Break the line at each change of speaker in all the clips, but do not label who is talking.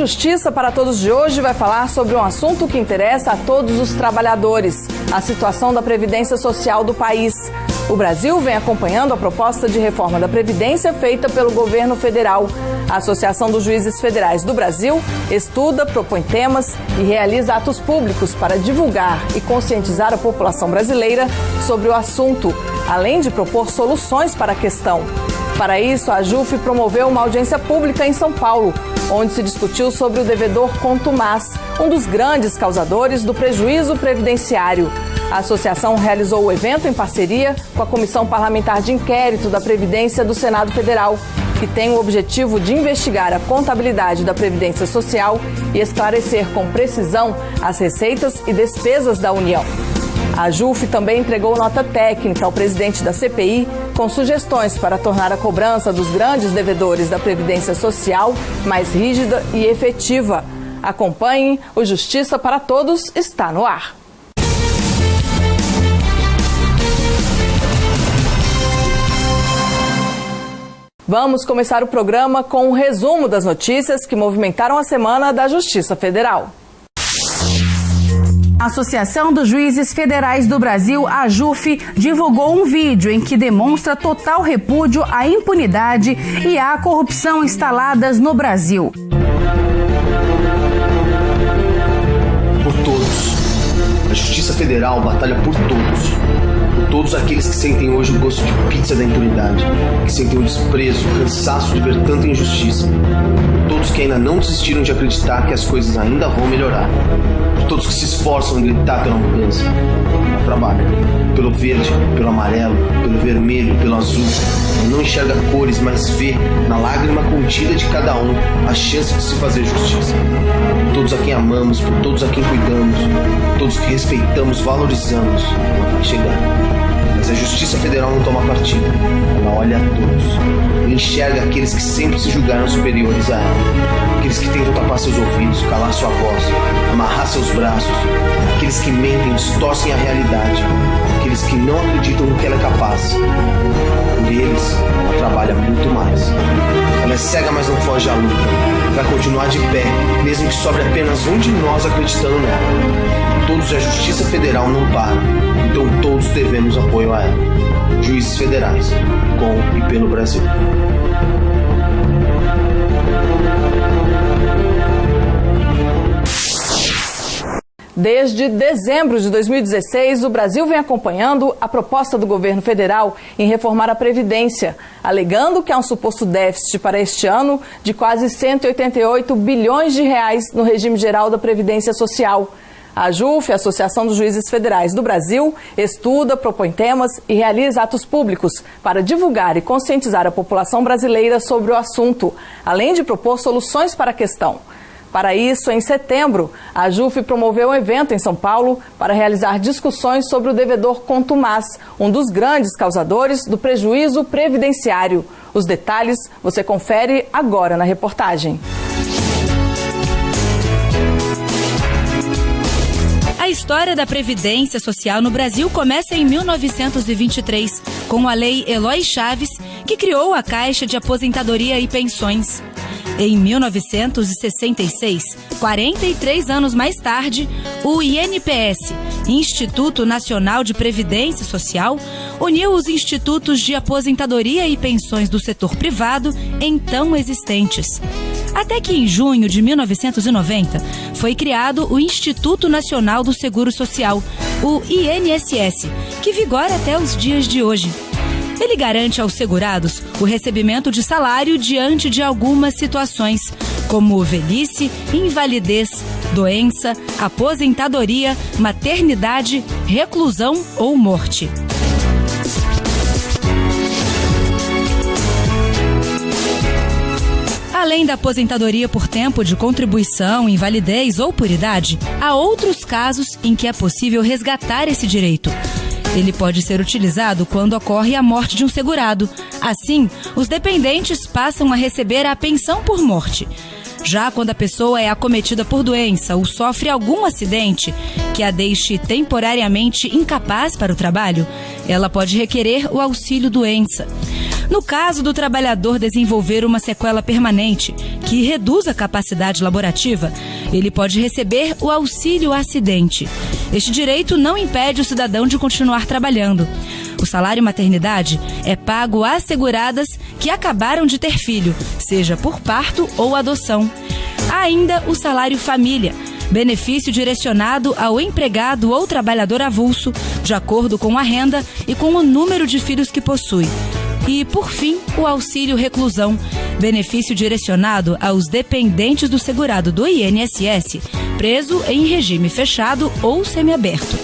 Justiça para Todos de hoje vai falar sobre um assunto que interessa a todos os trabalhadores: a situação da Previdência Social do país. O Brasil vem acompanhando a proposta de reforma da Previdência feita pelo governo federal. A Associação dos Juízes Federais do Brasil estuda, propõe temas e realiza atos públicos para divulgar e conscientizar a população brasileira sobre o assunto, além de propor soluções para a questão. Para isso, a AJUF promoveu uma audiência pública em São Paulo, onde se discutiu sobre o devedor contumaz, um dos grandes causadores do prejuízo previdenciário. A associação realizou o evento em parceria com a Comissão Parlamentar de Inquérito da Previdência do Senado Federal, que tem o objetivo de investigar a contabilidade da Previdência Social e esclarecer com precisão as receitas e despesas da União. A AJUF também entregou nota técnica ao presidente da CPI com sugestões para tornar a cobrança dos grandes devedores da Previdência Social mais rígida e efetiva. Acompanhem, o Justiça para Todos está no ar. Vamos começar o programa com um resumo das notícias que movimentaram a semana da Justiça Federal.
A Associação dos Juízes Federais do Brasil, a AJUF, divulgou um vídeo em que demonstra total repúdio à impunidade e à corrupção instaladas no Brasil.
Por todos. A Justiça Federal batalha por todos. Por todos aqueles que sentem hoje o gosto de pizza da impunidade, que sentem o desprezo, o cansaço de ver tanta injustiça. Por todos que ainda não desistiram de acreditar que as coisas ainda vão melhorar. Por todos que se esforçam em gritar pela mudança. Trabalha pelo verde, pelo amarelo, pelo vermelho, pelo azul. Não enxerga cores, mas vê na lágrima contida de cada um a chance de se fazer justiça. Por todos a quem amamos, por todos a quem cuidamos, por todos que respeitamos, valorizamos. Ela vai chegar. Mas a Justiça Federal não toma partido. Ela olha a todos. Ela enxerga aqueles que sempre se julgaram superiores a ela. Aqueles que tentam tapar seus ouvidos, calar sua voz, amarrar seus braços. Aqueles que mentem, distorcem a realidade. Aqueles que não acreditam no que ela é capaz. Por eles, ela trabalha muito mais. Ela é cega, mas não foge à luta. Vai continuar de pé, mesmo que sobre apenas um de nós acreditando nela. Todos a Justiça Federal não para, então todos devemos apoio a ela. Juízes Federais, com e pelo Brasil.
Desde dezembro de 2016, o Brasil vem acompanhando a proposta do governo federal em reformar a Previdência, alegando que há um suposto déficit para este ano de quase 188 bilhões de reais no regime geral da Previdência Social. A AJUF, a Associação dos Juízes Federais do Brasil, estuda, propõe temas e realiza atos públicos para divulgar e conscientizar a população brasileira sobre o assunto, além de propor soluções para a questão. Para isso, em setembro, a AJUF promoveu um evento em São Paulo para realizar discussões sobre o devedor contumaz, um dos grandes causadores do prejuízo previdenciário. Os detalhes você confere agora na reportagem.
A história da Previdência Social no Brasil começa em 1923, com a Lei Eloy Chaves, que criou a Caixa de Aposentadoria e Pensões. Em 1966, 43 anos mais tarde, o INPS, Instituto Nacional de Previdência Social, uniu os institutos de aposentadoria e pensões do setor privado então existentes. Até que em junho de 1990 foi criado o Instituto Nacional do Seguro Social, o INSS, que vigora até os dias de hoje. Ele garante aos segurados o recebimento de salário diante de algumas situações, como velhice, invalidez, doença, aposentadoria, maternidade, reclusão ou morte. Além da aposentadoria por tempo de contribuição, invalidez ou por idade, há outros casos em que é possível resgatar esse direito. Ele pode ser utilizado quando ocorre a morte de um segurado. Assim, os dependentes passam a receber a pensão por morte. Já quando a pessoa é acometida por doença ou sofre algum acidente que a deixe temporariamente incapaz para o trabalho, ela pode requerer o auxílio-doença. No caso do trabalhador desenvolver uma sequela permanente, que reduz a capacidade laborativa, ele pode receber o auxílio acidente. Este direito não impede o cidadão de continuar trabalhando. O salário maternidade é pago às seguradas que acabaram de ter filho, seja por parto ou adoção. Há ainda o salário família, benefício direcionado ao empregado ou trabalhador avulso, de acordo com a renda e com o número de filhos que possui. E, por fim, o auxílio reclusão, benefício direcionado aos dependentes do segurado do INSS, preso em regime fechado ou semiaberto.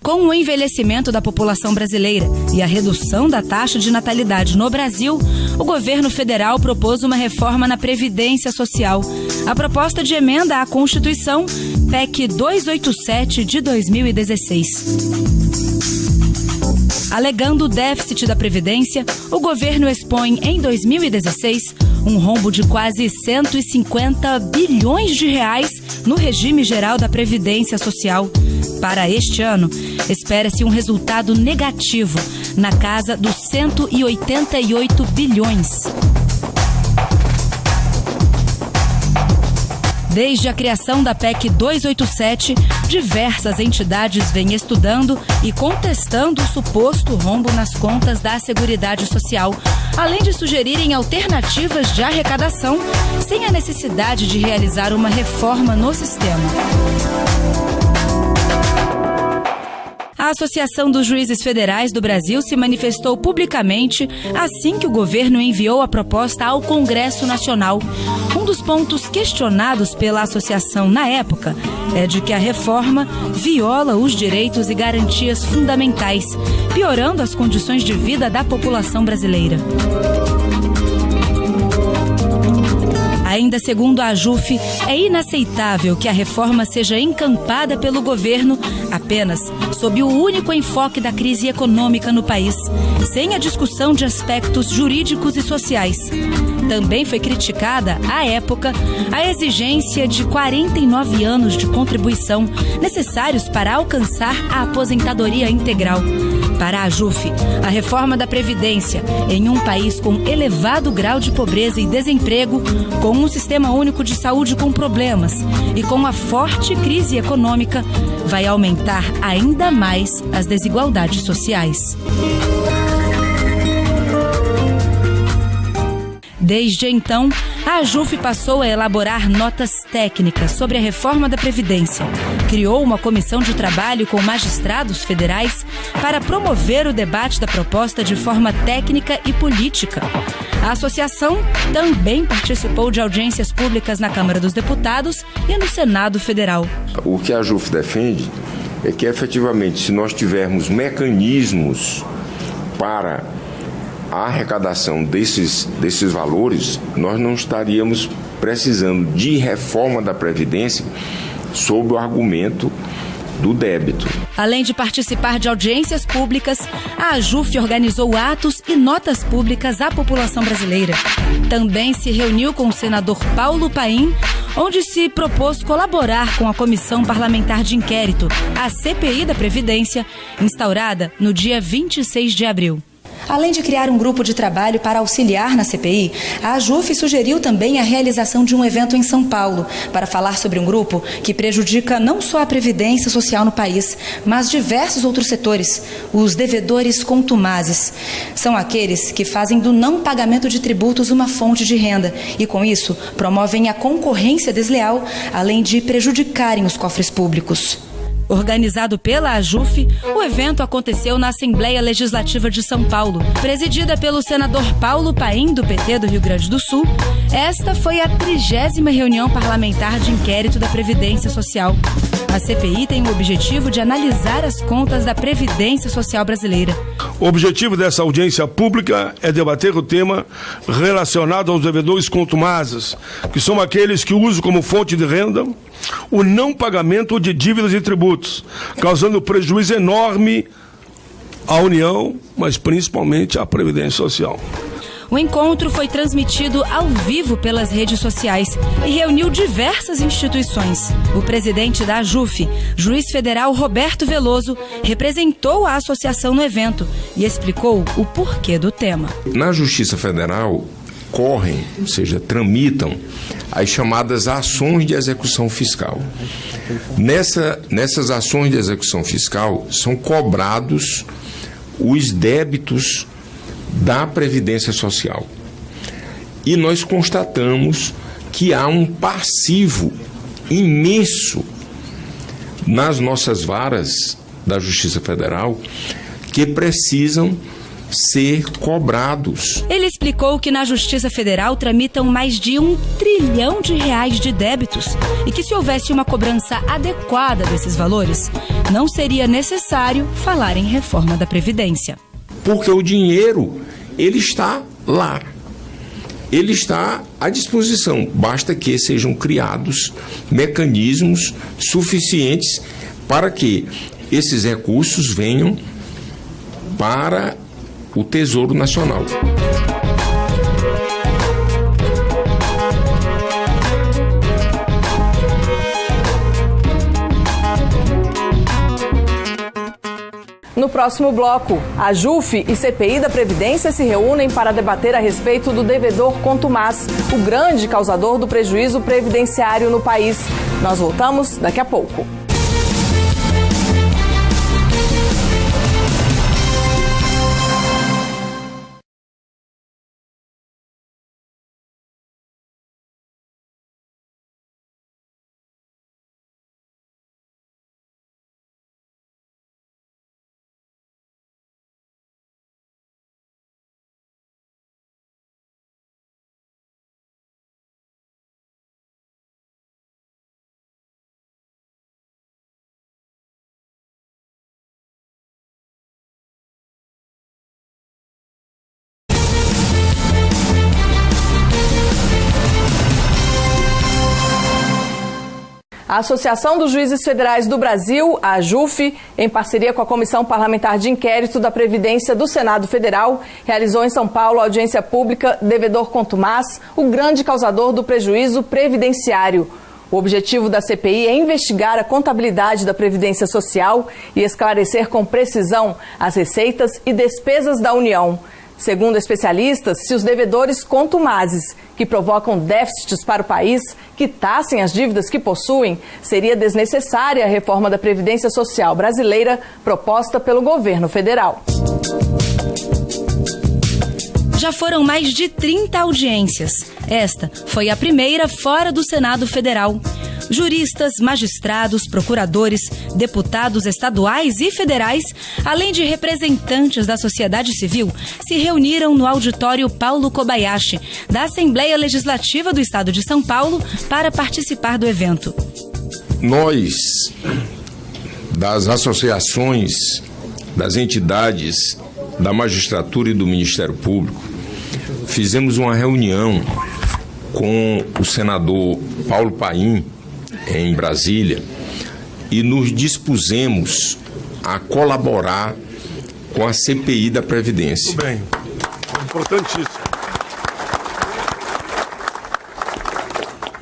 Com o envelhecimento da população brasileira e a redução da taxa de natalidade no Brasil, o governo federal propôs uma reforma na Previdência Social. A proposta de emenda à Constituição, PEC 287 de 2016. Alegando o déficit da Previdência, o governo expõe em 2016 um rombo de quase 150 bilhões de reais no regime geral da Previdência Social. Para este ano, espera-se um resultado negativo, na casa dos 188 bilhões. Desde a criação da PEC 287, diversas entidades vêm estudando e contestando o suposto rombo nas contas da Seguridade Social, além de sugerirem alternativas de arrecadação, sem a necessidade de realizar uma reforma no sistema. A Associação dos Juízes Federais do Brasil se manifestou publicamente assim que o governo enviou a proposta ao Congresso Nacional. Um dos pontos questionados pela associação na época é de que a reforma viola os direitos e garantias fundamentais, piorando as condições de vida da população brasileira. Ainda segundo a AJUF, é inaceitável que a reforma seja encampada pelo governo apenas sob o único enfoque da crise econômica no país, sem a discussão de aspectos jurídicos e sociais. Também foi criticada, à época, a exigência de 49 anos de contribuição necessários para alcançar a aposentadoria integral. Para a AJUF, a reforma da Previdência, em um país com elevado grau de pobreza e desemprego, com um sistema único de saúde com problemas e com a forte crise econômica, vai aumentar ainda mais as desigualdades sociais. Desde então, a AJUF passou a elaborar notas técnicas sobre a reforma da Previdência. Criou uma comissão de trabalho com magistrados federais para promover o debate da proposta de forma técnica e política. A associação também participou de audiências públicas na Câmara dos Deputados e no Senado Federal.
O que a AJUF defende é que, efetivamente, se nós tivermos mecanismos para a arrecadação desses valores, nós não estaríamos precisando de reforma da Previdência sob o argumento do débito.
Além de participar de audiências públicas, a AJUF organizou atos e notas públicas à população brasileira. Também se reuniu com o senador Paulo Paim, onde se propôs colaborar com a Comissão Parlamentar de Inquérito, a CPI da Previdência, instaurada no dia 26 de abril. Além de criar um grupo de trabalho para auxiliar na CPI, a AJUF sugeriu também a realização de um evento em São Paulo para falar sobre um grupo que prejudica não só a previdência social no país, mas diversos outros setores, os devedores contumazes. São aqueles que fazem do não pagamento de tributos uma fonte de renda e, com isso, promovem a concorrência desleal, além de prejudicarem os cofres públicos. Organizado pela AJUF, o evento aconteceu na Assembleia Legislativa de São Paulo, presidida pelo senador Paulo Paim, do PT do Rio Grande do Sul. Esta foi a 30ª reunião parlamentar de inquérito da Previdência Social. A CPI tem o objetivo de analisar as contas da Previdência Social brasileira.
O objetivo dessa audiência pública é debater o tema relacionado aos devedores contumazes, que são aqueles que usam como fonte de renda o não pagamento de dívidas e tributos, causando prejuízo enorme à União, mas principalmente à Previdência Social.
O encontro foi transmitido ao vivo pelas redes sociais e reuniu diversas instituições. O presidente da AJUF, juiz federal Roberto Veloso, representou a associação no evento e explicou o porquê do tema.
Na Justiça Federal, correm, ou seja, tramitam as chamadas ações de execução fiscal. Nessas ações de execução fiscal são cobrados os débitos da Previdência Social. E nós constatamos que há um passivo imenso nas nossas varas da Justiça Federal que precisam ser cobrados.
Ele explicou que na Justiça Federal tramitam mais de R$1 trilhão de débitos e que se houvesse uma cobrança adequada desses valores, não seria necessário falar em reforma da Previdência.
Porque o dinheiro, ele está lá. Ele está à disposição. Basta que sejam criados mecanismos suficientes para que esses recursos venham para o Tesouro Nacional.
No próximo bloco, a AJUF e CPI da Previdência se reúnem para debater a respeito do devedor contumaz, o grande causador do prejuízo previdenciário no país. Nós voltamos daqui a pouco. A Associação dos Juízes Federais do Brasil, a AJUF, em parceria com a Comissão Parlamentar de Inquérito da Previdência do Senado Federal, realizou em São Paulo a audiência pública Devedor Contumaz, o grande causador do prejuízo previdenciário. O objetivo da CPI é investigar a contabilidade da Previdência Social e esclarecer com precisão as receitas e despesas da União. Segundo especialistas, se os devedores contumazes, que provocam déficits para o país, quitassem as dívidas que possuem, seria desnecessária a reforma da Previdência Social brasileira proposta pelo governo federal.
Já foram mais de 30 audiências. Esta foi a primeira fora do Senado Federal. Juristas, magistrados, procuradores, deputados estaduais e federais, além de representantes da sociedade civil, se reuniram no auditório Paulo Kobayashi, da Assembleia Legislativa do Estado de São Paulo, para participar do evento.
Nós, das associações, das entidades, da magistratura e do Ministério Público, fizemos uma reunião com o senador Paulo Paim, em Brasília, e nos dispusemos a colaborar com a CPI da Previdência.
Muito bem, importantíssimo.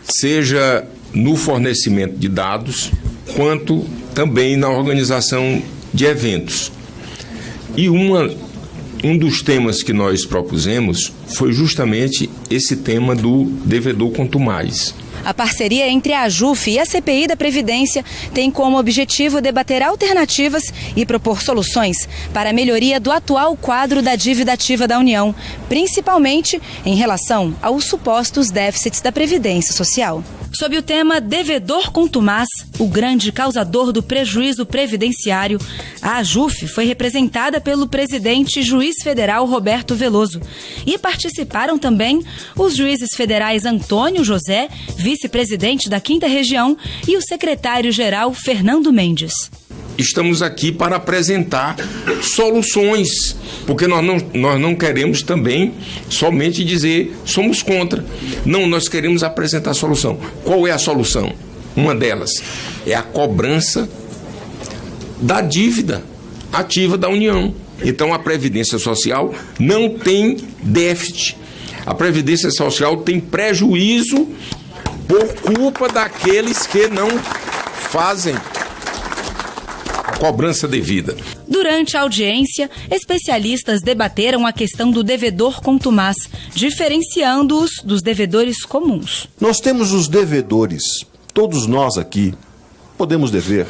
Seja no fornecimento de dados, quanto também na organização de eventos. E um dos temas que nós propusemos foi justamente esse tema do devedor contumaz.
A parceria entre a AJUF e a CPI da Previdência tem como objetivo debater alternativas e propor soluções para a melhoria do atual quadro da dívida ativa da União, principalmente em relação aos supostos déficits da Previdência Social. Sob o tema Devedor Contumaz, o grande causador do prejuízo previdenciário, a AJUF foi representada pelo presidente juiz federal Roberto Veloso. E participaram também os juízes federais Antônio José, vice-presidente da 5ª Região, e o secretário-geral Fernando Mendes.
Estamos aqui para apresentar soluções, porque nós não queremos também somente dizer somos contra. Não, nós queremos apresentar solução. Qual é a solução? Uma delas é a cobrança da dívida ativa da União. Então a Previdência Social não tem déficit. A Previdência Social tem prejuízo por culpa daqueles que não fazem a cobrança devida.
Durante a audiência, especialistas debateram a questão do devedor contumaz, diferenciando-os dos devedores comuns.
Nós temos os devedores. Todos nós aqui podemos dever.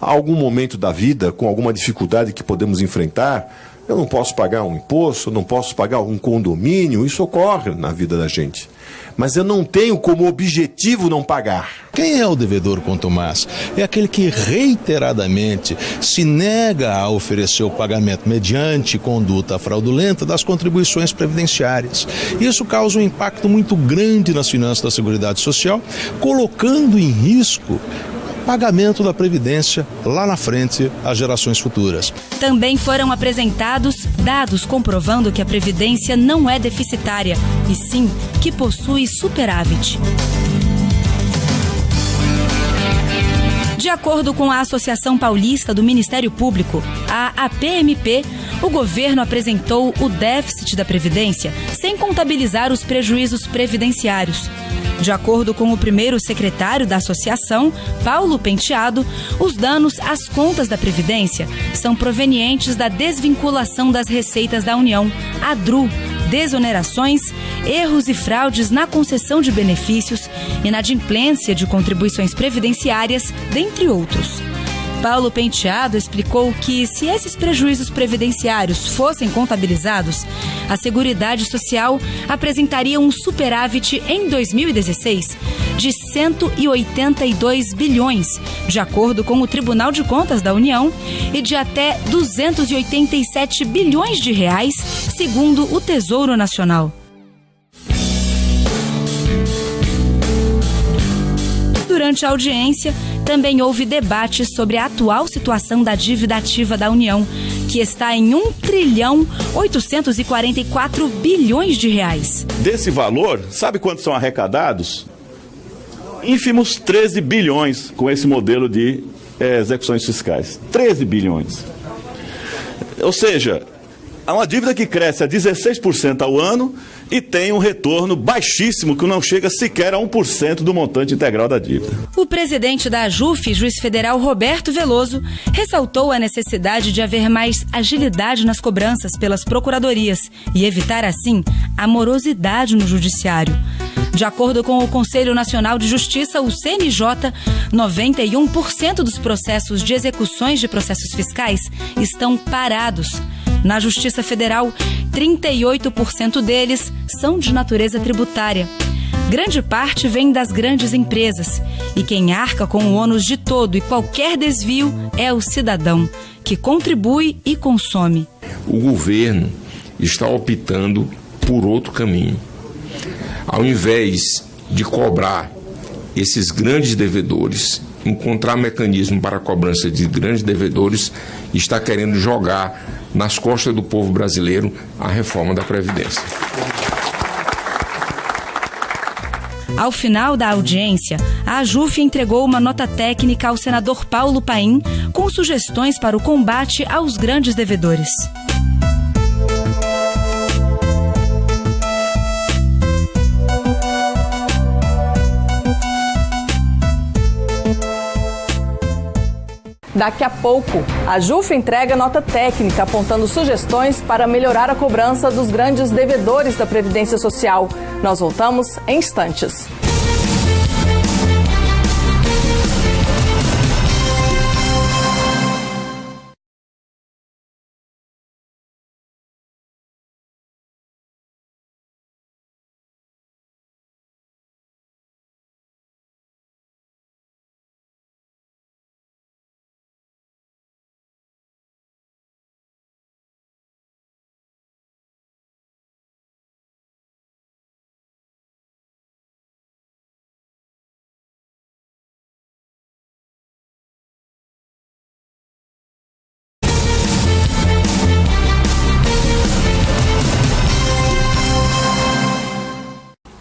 A algum momento da vida, com alguma dificuldade que podemos enfrentar, eu não posso pagar um imposto, eu não posso pagar um condomínio, isso ocorre na vida da gente. Mas eu não tenho como objetivo não pagar.
Quem é o devedor contumaz? É aquele que reiteradamente se nega a oferecer o pagamento mediante conduta fraudulenta das contribuições previdenciárias. Isso causa um impacto muito grande nas finanças da Seguridade Social, colocando em risco pagamento da Previdência lá na frente às gerações futuras.
Também foram apresentados dados comprovando que a Previdência não é deficitária, e sim que possui superávit. De acordo com a Associação Paulista do Ministério Público, a APMP, o governo apresentou o déficit da Previdência sem contabilizar os prejuízos previdenciários. De acordo com o primeiro secretário da associação, Paulo Penteado, os danos às contas da Previdência são provenientes da desvinculação das receitas da União, a DRU, desonerações, erros e fraudes na concessão de benefícios, inadimplência de contribuições previdenciárias, dentre outros. Paulo Penteado explicou que, se esses prejuízos previdenciários fossem contabilizados, a Seguridade Social apresentaria um superávit em 2016 de 182 bilhões, de acordo com o Tribunal de Contas da União, e de até 287 bilhões de reais, segundo o Tesouro Nacional. Durante a audiência, também houve debate sobre a atual situação da dívida ativa da União, que está em 1.844 bilhões de reais.
Desse valor, sabe quantos são arrecadados? Ínfimos 13 bilhões com esse modelo de execuções fiscais. 13 bilhões. Ou seja, há uma dívida que cresce a 16% ao ano e tem um retorno baixíssimo, que não chega sequer a 1% do montante integral da dívida.
O presidente da AJUF, juiz federal Roberto Veloso, ressaltou a necessidade de haver mais agilidade nas cobranças pelas procuradorias e evitar, assim, a morosidade no judiciário. De acordo com o Conselho Nacional de Justiça, o CNJ, 91% dos processos de execuções de processos fiscais estão parados. Na Justiça Federal, 38% deles são de natureza tributária. Grande parte vem das grandes empresas, e quem arca com o ônus de todo e qualquer desvio é o cidadão, que contribui e consome.
O governo está optando por outro caminho. Ao invés de cobrar esses grandes devedores, encontrar mecanismo para a cobrança de grandes devedores, está querendo jogar nas costas do povo brasileiro a reforma da Previdência.
Ao final da audiência, a AJUF entregou uma nota técnica ao senador Paulo Paim com sugestões para o combate aos grandes devedores.
Daqui a pouco, a AJUF entrega nota técnica apontando sugestões para melhorar a cobrança dos grandes devedores da Previdência Social. Nós voltamos em instantes.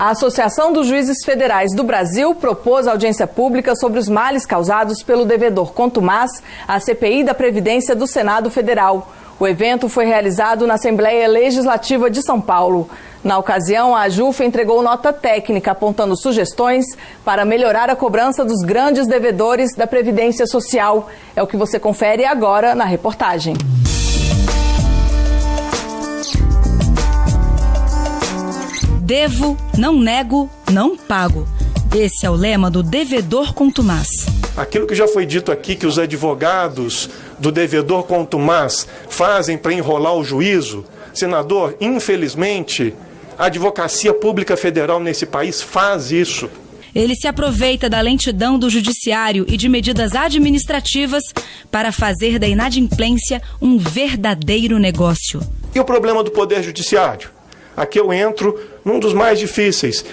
A Associação dos Juízes Federais do Brasil propôs audiência pública sobre os males causados pelo devedor contumaz à CPI da Previdência do Senado Federal. O evento foi realizado na Assembleia Legislativa de São Paulo. Na ocasião, a AJUF entregou nota técnica apontando sugestões para melhorar a cobrança dos grandes devedores da Previdência Social. É o que você confere agora na reportagem.
Devo, não nego, não pago. Esse é o lema do devedor contumaz.
Aquilo que já foi dito aqui, que os advogados do devedor contumaz fazem para enrolar o juízo, senador, infelizmente, a Advocacia Pública Federal nesse país faz isso.
Ele se aproveita da lentidão do judiciário e de medidas administrativas para fazer da inadimplência um verdadeiro negócio.
E o problema do Poder Judiciário? Aqui eu entro num dos mais difíceis,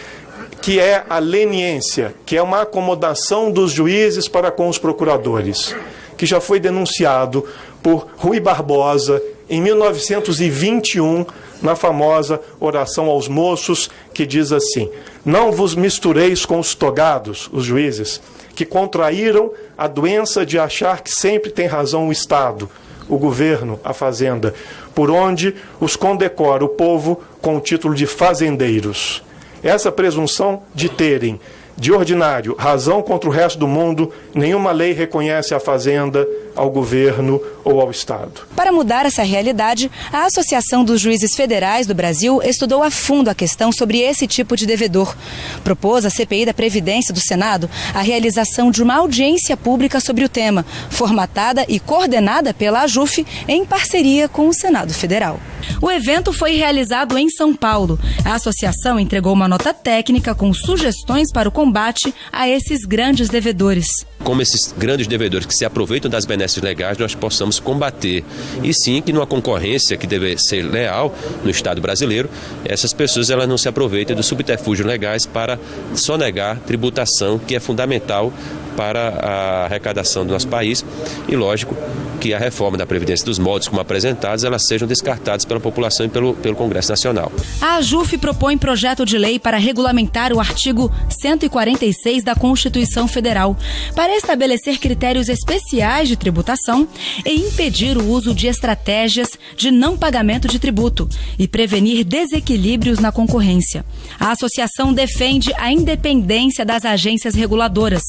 que é a leniência, que é uma acomodação dos juízes para com os procuradores, que já foi denunciado por Rui Barbosa em 1921, na famosa oração aos moços, que diz assim: não vos mistureis com os togados, os juízes, que contraíram a doença de achar que sempre tem razão o Estado, o governo, a fazenda, por onde os condecora o povo com o título de fazendeiros. Essa presunção de terem, de ordinário, razão contra o resto do mundo, nenhuma lei reconhece à fazenda, ao governo ou ao Estado.
Para mudar essa realidade, a Associação dos Juízes Federais do Brasil estudou a fundo a questão sobre esse tipo de devedor. Propôs à CPI da Previdência do Senado a realização de uma audiência pública sobre o tema, formatada e coordenada pela AJUF em parceria com o Senado Federal. O evento foi realizado em São Paulo. A associação entregou uma nota técnica com sugestões para o combate a esses grandes devedores.
Como esses grandes devedores que se aproveitam das benesses legais, nós possamos combater. E sim que numa concorrência que deve ser leal no Estado brasileiro, essas pessoas elas não se aproveitem dos subterfúgios legais para sonegar tributação, que é fundamental para a arrecadação do nosso país. E lógico que a reforma da Previdência dos modos como apresentados, elas sejam descartadas pela população e pelo Congresso Nacional.
A AJUF propõe projeto de lei para regulamentar o artigo 146 da Constituição Federal, para estabelecer critérios especiais de tributação e impedir o uso de estratégias de não pagamento de tributo e prevenir desequilíbrios na concorrência. A associação defende a independência das agências reguladoras,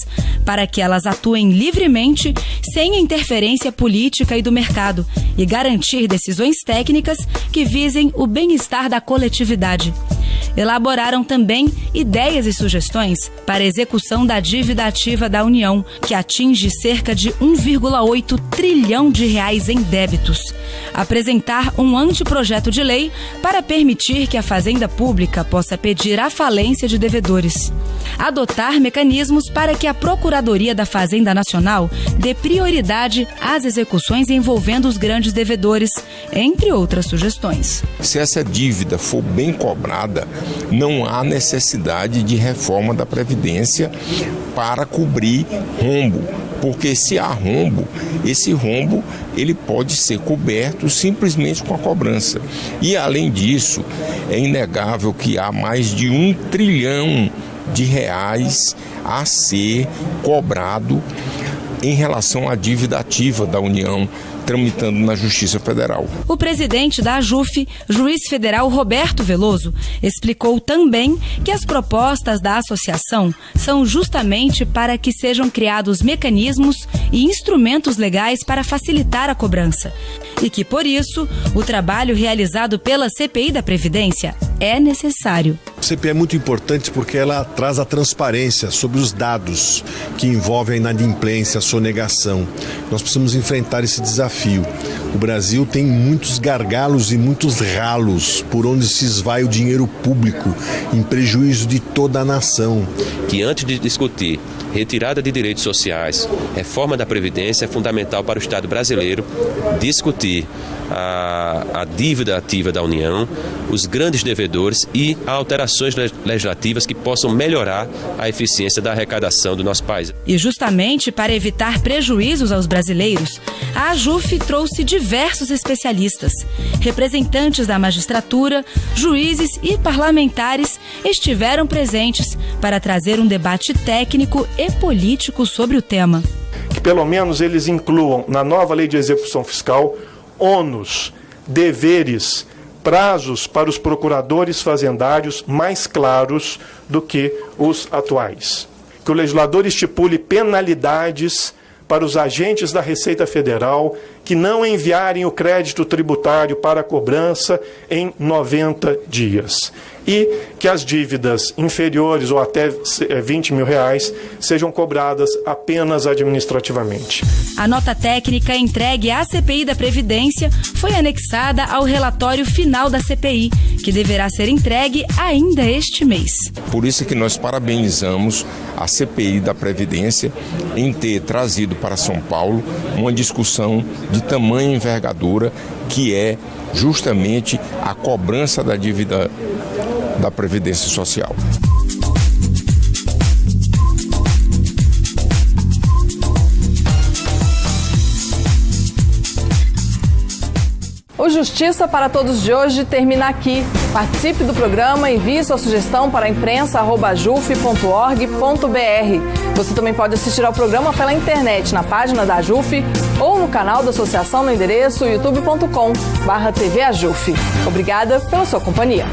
para que elas atuem livremente, sem interferência política e do mercado, e garantir decisões técnicas que visem o bem-estar da coletividade. Elaboraram também ideias e sugestões para a execução da dívida ativa da União, que atinge cerca de 1,8 trilhão de reais em débitos. Apresentar um anteprojeto de lei para permitir que a Fazenda Pública possa pedir a falência de devedores. Adotar mecanismos para que a Procuradoria da Fazenda Nacional dê prioridade às execuções envolvendo os grandes devedores, entre outras sugestões.
Se essa dívida for bem cobrada, não há necessidade de reforma da Previdência para cobrir rombo, porque se há rombo, esse rombo ele pode ser coberto simplesmente com a cobrança. E além disso, é inegável que há mais de 1 trilhão de reais a ser cobrado em relação à dívida ativa da União, tramitando na Justiça Federal.
O presidente da AJUF, juiz federal Roberto Veloso, explicou também que as propostas da associação são justamente para que sejam criados mecanismos e instrumentos legais para facilitar a cobrança. E que, por isso, o trabalho realizado pela CPI da Previdência é necessário.
A CPI é muito importante porque ela traz a transparência sobre os dados que envolvem a inadimplência, a sonegação. Nós precisamos enfrentar esse desafio. O Brasil tem muitos gargalos e muitos ralos por onde se esvai o dinheiro público em prejuízo de toda a nação.
Que antes de discutir retirada de direitos sociais, reforma da Previdência, é fundamental para o Estado brasileiro discutir a dívida ativa da União, os grandes devedores e alterações legislativas que possam melhorar a eficiência da arrecadação do nosso país.
E justamente para evitar prejuízos aos brasileiros, a AJUF trouxe diversos especialistas. Representantes da magistratura, juízes e parlamentares estiveram presentes para trazer um debate técnico e político sobre o tema.
Que pelo menos eles incluam na nova lei de execução fiscal ônus, deveres, prazos para os procuradores fazendários mais claros do que os atuais. Que o legislador estipule penalidades para os agentes da Receita Federal que não enviarem o crédito tributário para a cobrança em 90 dias. E que as dívidas inferiores ou até R$20 mil sejam cobradas apenas administrativamente.
A nota técnica entregue à CPI da Previdência foi anexada ao relatório final da CPI, que deverá ser entregue ainda este mês.
Por isso que nós parabenizamos a CPI da Previdência em ter trazido para São Paulo uma discussão de tamanha envergadura, que é justamente a cobrança da dívida da Previdência Social.
O Justiça para Todos de hoje termina aqui. Participe do programa e envie sua sugestão para imprensa@juf.org.br. Você também pode assistir ao programa pela internet, na página da AJUF ou no canal da associação no endereço youtube.com/tvajuf. Obrigada pela sua companhia.